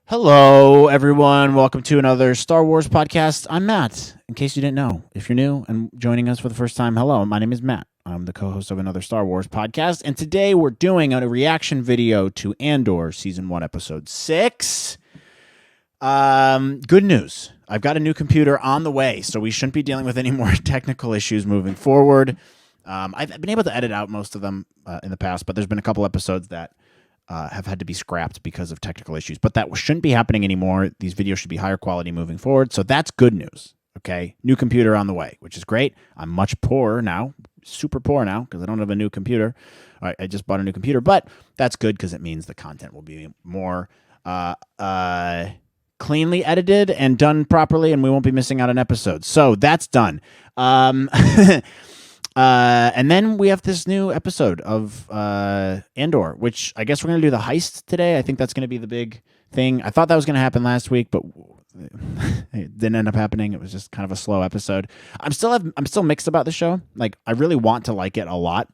Hello, everyone. Welcome to another Star Wars podcast. I'm Matt. In case you didn't know, if you're new and joining us for the first time, hello, my name is Matt. I'm the co-host of another Star Wars podcast, and today we're doing a reaction video to Andor Season 1, Episode 6. Good news. I've got a new computer on the way, so we shouldn't be dealing with any more technical issues moving forward. I've been able to edit out most of them in the past, but there's been a couple episodes that have had to be scrapped because of technical issues. But that shouldn't be happening anymore. These videos should be higher quality moving forward. So that's good news. Okay. New computer on the way, which is great. I'm much poorer now, super poor now, because I don't have a new computer. I just bought a new computer, but that's good because it means the content will be more cleanly edited and done properly, and we won't be missing out on episodes. So that's done. And then we have this new episode of Andor, which I guess we're going to do the heist today. I think that's going to be the big thing. I thought that was going to happen last week, but it didn't end up happening. It was just kind of a slow episode. I'm still mixed about the show. Like, I really want to like it a lot.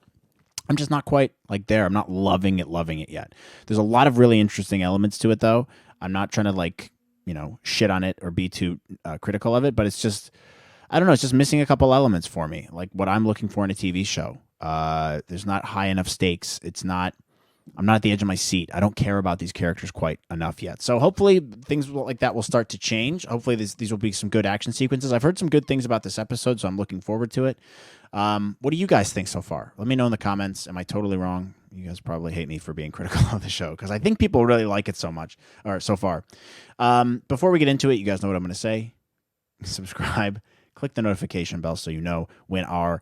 I'm just not quite like there. I'm not loving it yet. There's a lot of really interesting elements to it, though. I'm not trying to shit on it or be too critical of it, but it's just, I don't know. It's just missing a couple elements for me, like what I'm looking for in a TV show. There's not high enough stakes. I'm not at the edge of my seat. I don't care about these characters quite enough yet. So hopefully things like that will start to change. Hopefully these will be some good action sequences. I've heard some good things about this episode, so I'm looking forward to it. What do you guys think so far? Let me know in the comments. Am I totally wrong? You guys probably hate me for being critical of the show because I think people really like it so much, or so far. Before we get into it, you guys know what I'm going to say. Subscribe. Click the notification bell so you know when our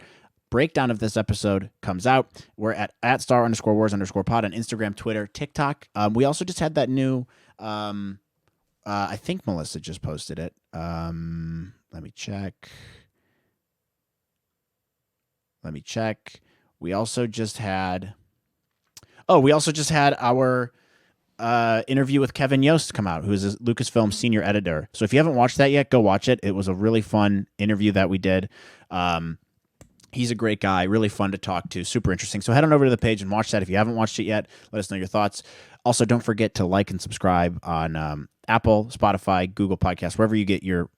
breakdown of this episode comes out. We're at @Star_Wars_pod on Instagram, Twitter, TikTok. We also just had that new, I think Melissa just posted it. Let me check. We also just had our interview with Kevin Yost come out, who is a Lucasfilm senior editor. So if you haven't watched that yet, go watch it. It was a really fun interview that we did. He's a great guy, really fun to talk to, super interesting. So head on over to the page and watch that. If you haven't watched it yet, let us know your thoughts. Also, don't forget to like and subscribe on Apple, Spotify, Google Podcasts, wherever you get your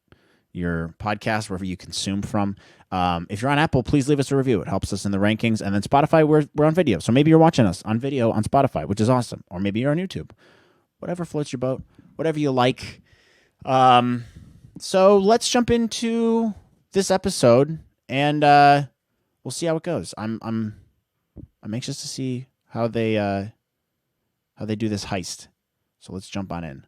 podcast, wherever you consume from. If you're on Apple, please leave us a review. It helps us in the rankings. And then Spotify, we're on video. So maybe you're watching us on video on Spotify, which is awesome. Or maybe you're on YouTube. Whatever floats your boat. Whatever you like. So let's jump into this episode, and we'll see how it goes. I'm anxious to see how they do this heist. So let's jump on in.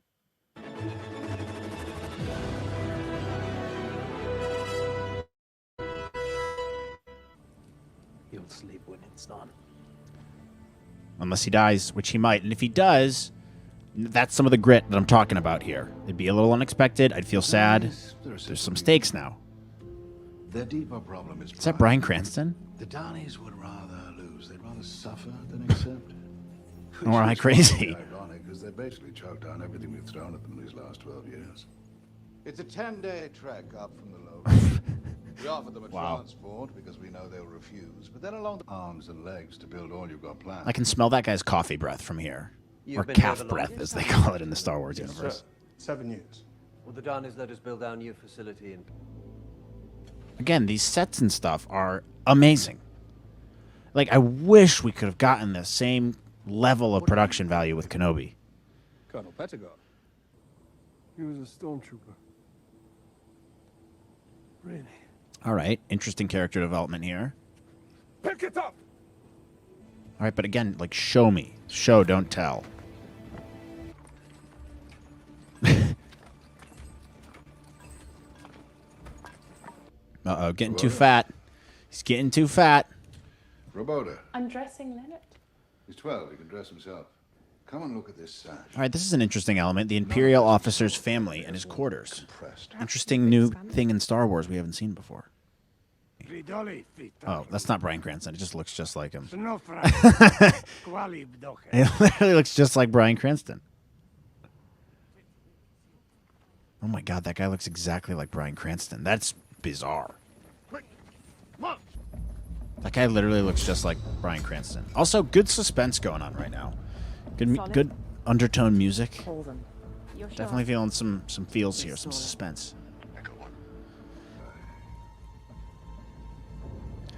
He'll sleep when it's done. Unless he dies, which he might. And if he does, that's some of the grit that I'm talking about here. It'd be a little unexpected. I'd feel sad. There's some stakes now. The deeper problem is that Bryan Cranston? The Donnies would rather lose. They'd rather suffer than accept. Or am I crazy? Ironic, because they basically choked down everything we've thrown at them these last 12 years. It's a 10-day trek up from the low. We offered them a transport because we know they'll refuse, but then along the arms and legs to build all you've got planned. I can smell that guy's coffee breath from here. Or calf breath, as they call it in the Star Wars universe. Sir. 7 years. Well, the Donnies let us build our new facility in... Again, these sets and stuff are amazing. Like, I wish we could have gotten the same level of production value with Kenobi. Colonel Pettigrew. He was a stormtrooper. Really? All right, interesting character development here. Pick it up! All right, but again, like, show me. Show, don't tell. Uh-oh, getting too fat. He's getting too fat. Roboda. I'm dressing Leonard. He's 12. He can dress himself. Come and look at this sash. All right, this is an interesting element. The Imperial officer's family and his quarters. Interesting new thing in Star Wars we haven't seen before. Oh, that's not Bryan Cranston. It just looks just like him. It literally looks just like Bryan Cranston. Oh my god, that guy looks exactly like Bryan Cranston. That's bizarre. That guy literally looks just like Bryan Cranston. Also, good suspense going on right now. Good undertone music. You're sure? Definitely feeling some feels here, some suspense. Echo 1.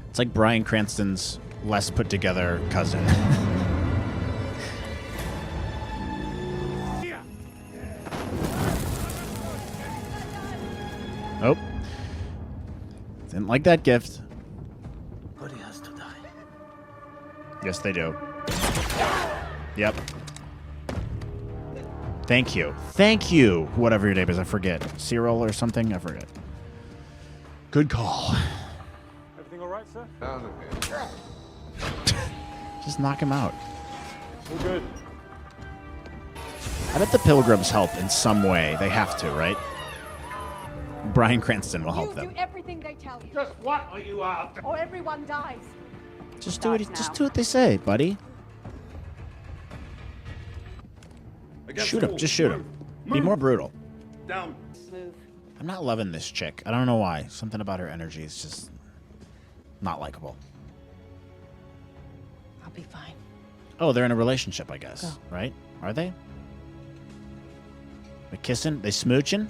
It's like Bryan Cranston's less put together cousin. Nope. Didn't like that gift. Nobody has to die. Yes, they do. Yep. Thank you. Thank you. Whatever your name is, I forget. Cyril or something? I forget. Good call. Everything all right, sir? Down a bit. Just knock him out. All good. I bet the pilgrims help in some way. They have to, right? Bryan Cranston will help You them. do everything they tell you. Just what are you after? Or everyone dies. Just do Dies it. Just now. do what they say, buddy. Shoot him. Just shoot him. Be more brutal. Down. Move. I'm not loving this chick. I don't know why. Something about her energy is just not likable. I'll be fine. Oh, they're in a relationship, I guess. Right? Are they? They kissing? They smooching?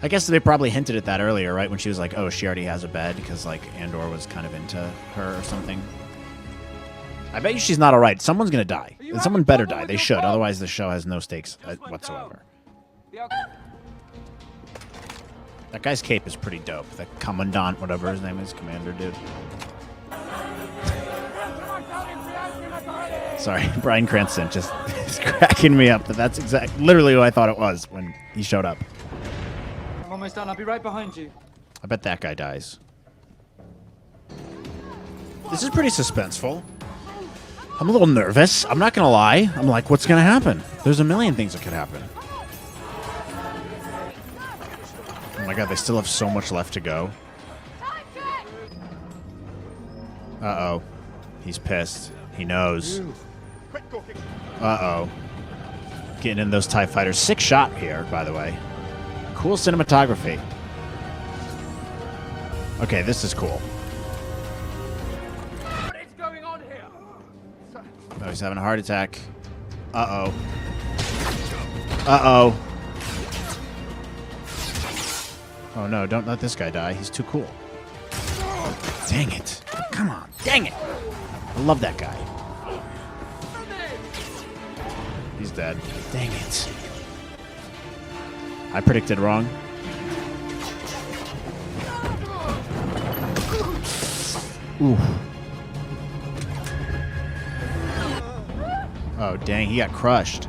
I guess they probably hinted at that earlier, right? When she was like, oh, she already has a bed because, like, Andor was kind of into her or something. I bet you she's not all right. Someone's going to die. And someone better die. They should. Otherwise, the show has no stakes whatsoever. That guy's cape is pretty dope. That commandant, whatever his name is, commander dude. Sorry, Bryan Cranston just is cracking me up. But that's literally who I thought it was when he showed up. I'm almost done. I'll be right behind you. I bet that guy dies. This is pretty suspenseful. I'm a little nervous. I'm not going to lie. I'm like, what's going to happen? There's a million things that could happen. Oh my god, they still have so much left to go. Uh-oh. He's pissed. He knows. Uh-oh. Getting in those TIE fighters. Sick shot here, by the way. Cool cinematography. Okay, this is cool. What is going on here? Oh, he's having a heart attack. Uh-oh. Uh-oh. Oh, no, don't let this guy die. He's too cool. Dang it. Come on. Dang it. I love that guy. He's dead. Dang it. I predicted wrong. Ooh. Oh, dang, he got crushed.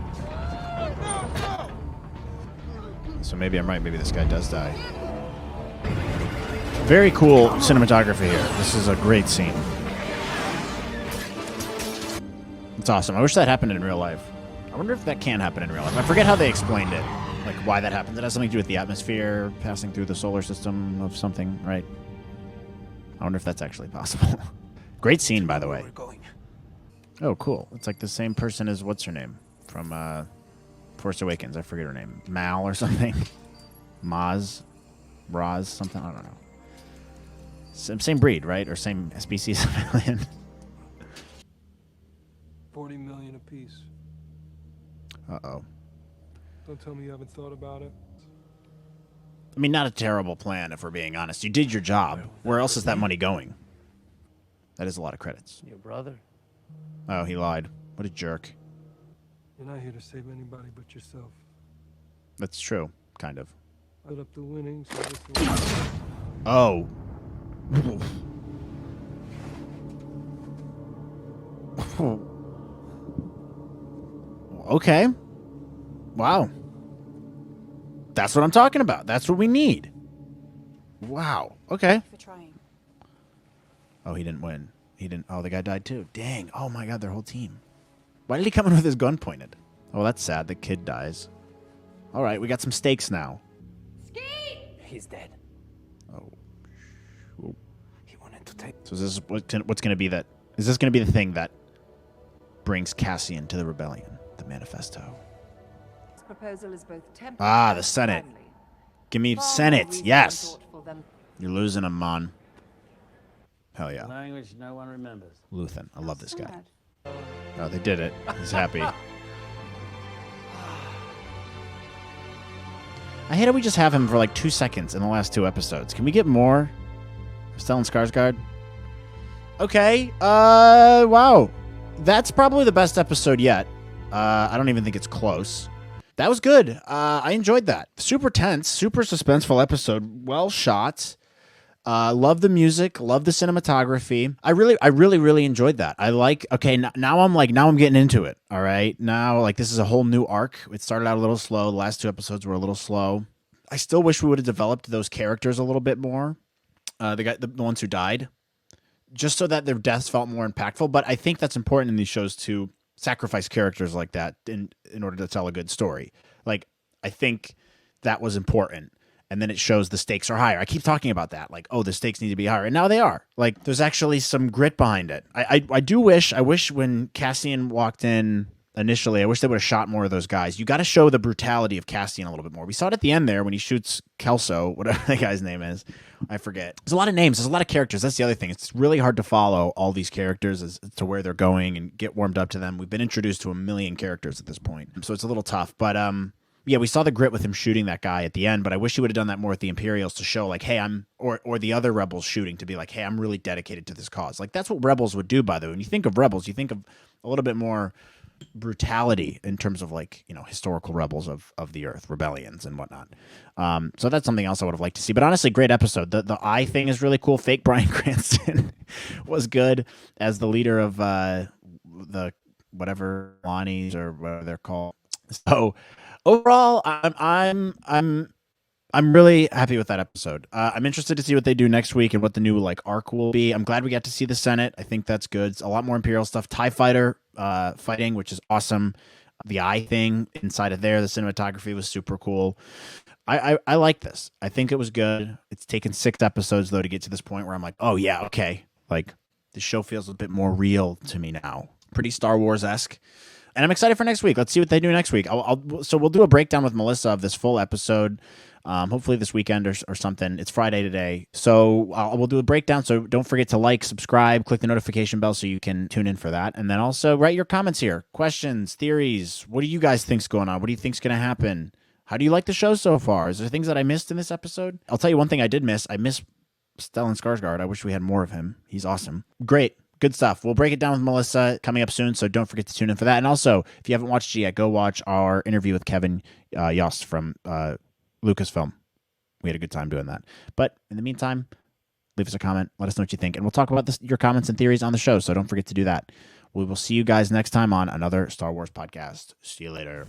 So maybe I'm right. Maybe this guy does die. Very cool cinematography here. This is a great scene. It's awesome. I wish that happened in real life. I wonder if that can happen in real life. I forget how they explained it. Like, why that happens. It has something to do with the atmosphere passing through the solar system of something, right? I wonder if that's actually possible. Great scene, by the way. Oh, cool. It's like the same person as what's her name from Force Awakens. I forget her name. Mal or something. Roz, something. I don't know. Same breed, right? Or same species of alien. 40 million apiece. Uh-oh. Don't tell me you haven't thought about it. I mean, not a terrible plan, if we're being honest. You did your job. Where else is that money going? That is a lot of credits. Your brother? Oh, he lied. What a jerk. You're not here to save anybody but yourself. That's true. Kind of. Put up the winnings. So this Oh. Okay. Wow. That's what I'm talking about. That's what we need. Wow. Okay. For trying. Oh, he didn't win. He didn't. Oh, the guy died too. Dang. Oh my god, their whole team. Why did he come in with his gun pointed? Oh, that's sad. The kid dies. All right, we got some stakes now. He's dead. Oh. He wanted to take. So is this what's going to be that? Is this going to be the thing that brings Cassian to the rebellion? The manifesto. This proposal is both temperate Ah, the and Senate. friendly. Give me Far more Senate. reasonable Yes. and thoughtful than- You're losing him, Mon. Hell yeah. Language no one remembers. Luthen. I love this guy. Sad. Oh, they did it. He's happy. I hate how we just have him for like 2 seconds in the last 2 episodes. Can we get more? Stellan Skarsgård. Okay. Wow. That's probably the best episode yet. I don't even think it's close. That was good. I enjoyed that. Super tense, super suspenseful episode. Well shot. Love the music. Love the cinematography. I really enjoyed that. I like. Okay, now I'm getting into it. All right. Now like this is a whole new arc. It started out a little slow. The last 2 episodes were a little slow. I still wish we would have developed those characters a little bit more. The ones who died, just so that their deaths felt more impactful. But I think that's important in these shows to sacrifice characters like that in order to tell a good story. Like, I think that was important. And then it shows the stakes are higher. I keep talking about that. Like, oh, the stakes need to be higher. And now they are. Like, there's actually some grit behind it. I wish when Cassian walked in initially, I wish they would have shot more of those guys. You got to show the brutality of Cassian a little bit more. We saw it at the end there when he shoots Kelso, whatever that guy's name is. I forget. There's a lot of names. There's a lot of characters. That's the other thing. It's really hard to follow all these characters as to where they're going and get warmed up to them. We've been introduced to a million characters at this point, so it's a little tough. But yeah, we saw the grit with him shooting that guy at the end. But I wish he would have done that more with the Imperials to show, like, hey, or the other rebels shooting to be like, hey, I'm really dedicated to this cause. Like that's what rebels would do. By the way, when you think of rebels, you think of a little bit more brutality in terms of like, you know, historical rebels of the earth, rebellions and whatnot. So that's something else I would have liked to see. But honestly, great episode. The eye thing is really cool. Fake Bryan Cranston was good as the leader of the whatever Lonnies or whatever they're called. So overall, I'm really happy with that episode. I'm interested to see what they do next week and what the new like arc will be. I'm glad we got to see the Senate. I think that's good. It's a lot more Imperial stuff. TIE fighter fighting, which is awesome. The eye thing inside of there, the cinematography was super cool. I like this. I think it was good. It's taken 6 episodes though to get to this point where I'm like, oh yeah, okay. Like the show feels a bit more real to me now. Pretty Star Wars-esque. And I'm excited for next week. Let's see what they do next week. So we'll do a breakdown with Melissa of this full episode. Hopefully this weekend or something. It's Friday today. So we'll do a breakdown. So don't forget to like, subscribe, click the notification bell so you can tune in for that. And then also write your comments here. Questions, theories. What do you guys think's going on? What do you think's going to happen? How do you like the show so far? Is there things that I missed in this episode? I'll tell you one thing I did miss. I miss Stellan Skarsgård. I wish we had more of him. He's awesome. Great. Good stuff. We'll break it down with Melissa coming up soon, so don't forget to tune in for that. And also, if you haven't watched it yet, go watch our interview with Kevin Yost from Lucasfilm. We had a good time doing that. But in the meantime, leave us a comment. Let us know what you think. And we'll talk about your comments and theories on the show, so don't forget to do that. We will see you guys next time on another Star Wars podcast. See you later.